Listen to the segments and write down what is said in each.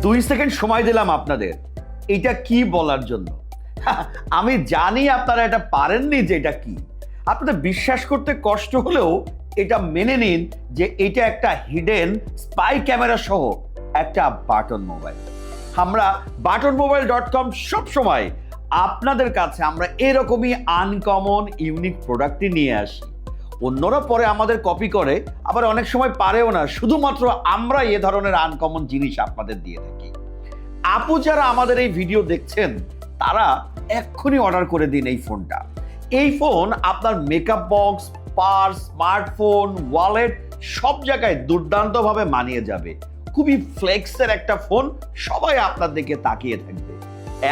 2 second সময় দিলাম আপনাদের এটা কি বলার জন্য। আমি জানি আপনারা এটা পারেননি যে এটা কি। আপনাদের বিশ্বাস করতে কষ্ট হলেও এটা মেনে নিন যে এটা একটা হিডেন স্পাই ক্যামেরা সহ একটা বাটন মোবাইল। আমরা buttonmobile.com সব সময় আপনাদের কাছে আমরা এরকমই আনকমন ইউনিক প্রোডাক্টই নিয়ে আসি। অন্যরা পরে আমাদের কপি করে, আবার অনেক সময় পারেও না, শুধুমাত্র আমরা এ ধরনের আনকমন জিনিস আপনাদের দিয়ে থাকি। আপু যারা আমাদের এই ভিডিও দেখছেন তারা এক্ষুনি অর্ডার করে দিন এই ফোনটা। এই ফোন আপনার makeup box, purse, smartphone, wallet সব জায়গায় দুর্দান্তভাবে মানিয়ে যাবে। খুবই ফ্লেক্সের একটা ফোন, সবাই আপনার দিকে তাকিয়ে থাকবে।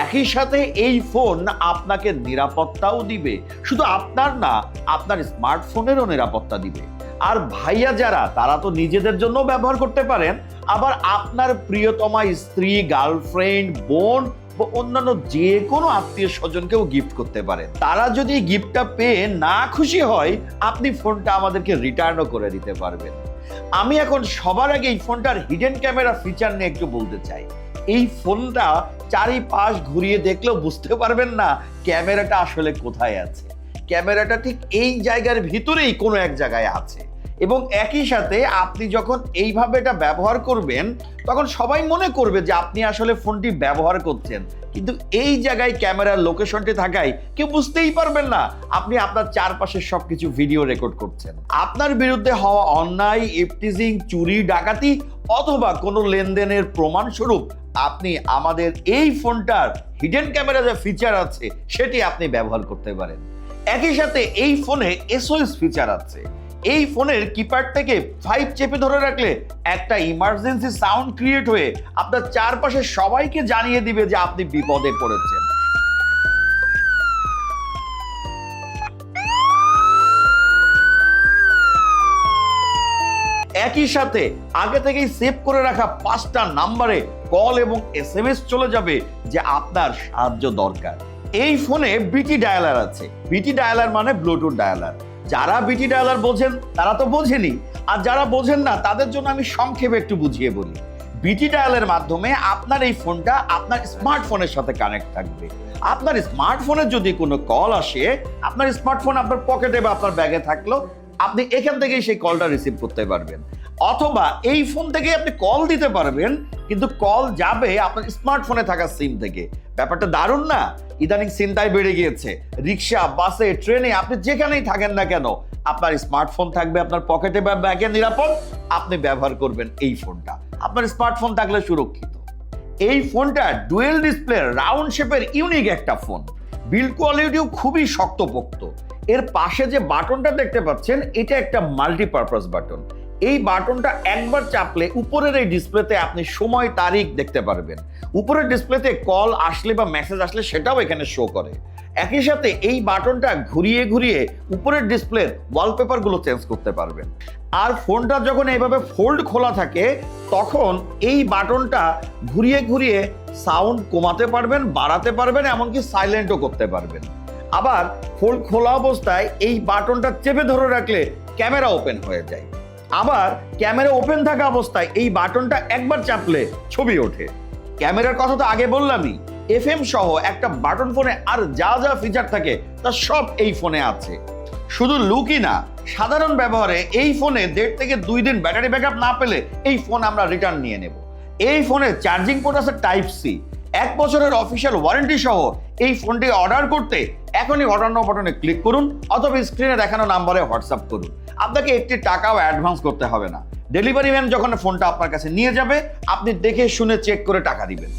একই সাথে এই ফোন আপনাকে নিরাপত্তাও দিবে, শুধু আপনার না, আপনার স্মার্টফোনেরও নিরাপত্তা দিবে। আর ভাইয়া যারা, তারা তো নিজেদের জন্য ব্যবহার করতে পারেন, আবার আপনার প্রিয়তমা স্ত্রী, গার্লফ্রেন্ড, বোন বা অন্যান্য যে কোনো আত্মীয় স্বজনকেও গিফট করতে পারেন। তারা যদি গিফটটা পেয়ে না খুশি হয়, আপনি ফোনটা আমাদেরকে রিটার্নও করে দিতে পারবেন। আমি এখন সবার আগে এই ফোনটার হিডেন ক্যামেরা ফিচার নিয়ে একটু বলতে চাই। এই ফোনটা চারিপাশ ঘুরিয়ে দেখলেও বুঝতে পারবেন না ক্যামেরাটা আসলে কোথায় আছে। ক্যামেরাটা ঠিক এই জায়গার ভিতরেই কোনো এক জায়গায় আছে, এবং একই সাথে আপনি যখন এইভাবে এটা ব্যবহার করবেন তখন সবাই মনে করবে যে আপনি আসলে ফোনটি ব্যবহার করছেন, কিন্তু এই জায়গায় ক্যামেরার লোকেশনটি থাকায় কেউ বুঝতেই পারবেন না আপনি আপনার চারপাশের সবকিছু ভিডিও রেকর্ড করছেন। আপনার বিরুদ্ধে হওয়া অন্যায়, ইফটিজিং, চুরি, ডাকাতি অথবা কোনো লেনদেনের প্রমাণস্বরূপ আপনি আমাদের এই ফোনটার হিডেন ক্যামেরা যে ফিচার আছে সেটি আপনি ব্যবহার করতে পারেন। একই সাথে এই ফোনে SOS ফিচার আছে। এই ফোনের কিপ্যাড থেকে 5 চেপে ধরে রাখলে একটা ইমার্জেন্সি সাউন্ড ক্রিয়েট হয়ে আপনার চারপাশে সবাইকে জানিয়ে দিবে যে আপনি বিপদে পড়েছেন। একই সাথে আগে থেকেই সেভ করে রাখা 5টা নাম্বারে কল এবং SMS চলে যাবে যে আপনার সাহায্য দরকার। এই ফোনে BT ডায়ালার আছে। BT ডায়ালার মানে ব্লুটুথ ডায়ালার। যারা BT ডায়ালার বোঝেন তারা তো বোঝেনি, আর যারা বোঝেন না তাদের জন্য আমি সংক্ষেপে একটু বুঝিয়ে বলি। BT ডায়ালের মাধ্যমে আপনার এই ফোনটা আপনার স্মার্টফোনের সাথে কানেক্ট থাকবে। আপনার স্মার্টফোনে যদি কোনো কল আসে, আপনার স্মার্টফোন আপনার পকেটে বা আপনার ব্যাগে থাকলো, আপনি এখান থেকেই সেই কলটা রিসিভ করতে পারবেন। অথবা এই ফোন থেকে আপনি কল দিতে পারবেন, কিন্তু কল যাবে আপনার স্মার্টফোনে থাকা সিম থেকে। ব্যাপারটা দারুণ না? ইদানিং চিন্তায় বেড়ে গিয়েছে। রিক্সা, বাসে, ট্রেনে আপনি যেখানেই থাকেন না কেন, আপনার স্মার্টফোন থাকবে আপনার পকেটে বা ব্যাগে, নিরাপদ। আপনি ব্যবহার করবেন এই ফোনটা, আপনার স্মার্টফোন থাকলে সুরক্ষিত। এই ফোনটা ডুয়েল ডিসপ্লে রাউন্ড শেপের ইউনিক একটা ফোন। বিল্ড কোয়ালিটিও খুবই শক্তপোক্ত। এর পাশে যে বাটনটা দেখতে পাচ্ছেন, এটা একটা মাল্টিপারপাস বাটন। এই বাটনটা একবার চাপলে উপরের এই ডিসপ্লেতে আপনি সময়, তারিখ দেখতে পারবেন। উপরের ডিসপ্লেতে কল আসলে বা মেসেজ আসলে সেটাও এখানে শো করে। একই সাথে এই বাটনটা ঘুরিয়ে ঘুরিয়ে উপরের ডিসপ্লের ওয়ালপেপারগুলো চেঞ্জ করতে পারবেন। আর ফোনটা যখন এইভাবে ফোল্ড খোলা থাকে তখন এই বাটনটা ঘুরিয়ে ঘুরিয়ে সাউন্ড কমাতে পারবেন, বাড়াতে পারবেন, এমনকি সাইলেন্টও করতে পারবেন। আবার ফোল্ড খোলা অবস্থায় এই বাটনটা চেপে ধরে রাখলে ক্যামেরা ওপেন হয়ে যায়। আবার ক্যামেরা ওপেন থাকা অবস্থায় এই বাটনটা একবার চাপলে ছবি ওঠে। ক্যামেরার কথা তো আগে বললামই। FM সহ একটা বাটন ফোনে আর যা যা ফিচার থাকে তা সব এই ফোনে আছে। শুধু লুকই না, সাধারণ ব্যবহারে এই ফোনে 1.5 থেকে 2 দিন ব্যাটারি ব্যাকআপ না পেলে এই ফোন আমরা রিটার্ন নিয়ে নেব। এই ফোনে চার্জিং পোর্ট আছে Type-C। 1 বছরের অফিসিয়াল ওয়ারেন্টি সহ এই ফোনটি অর্ডার করতে এখনই অর্ডার নাও বাটনে ক্লিক করুন, অথবা স্ক্রিনে দেখানো নাম্বারে হোয়াটসঅ্যাপ করুন। আপনাকে একটি টাকাও অ্যাডভান্স করতে হবে না। ডেলিভারি ম্যান যখন ফোনটা আপনার কাছে নিয়ে যাবে, আপনি দেখে শুনে চেক করে টাকা দিবেন।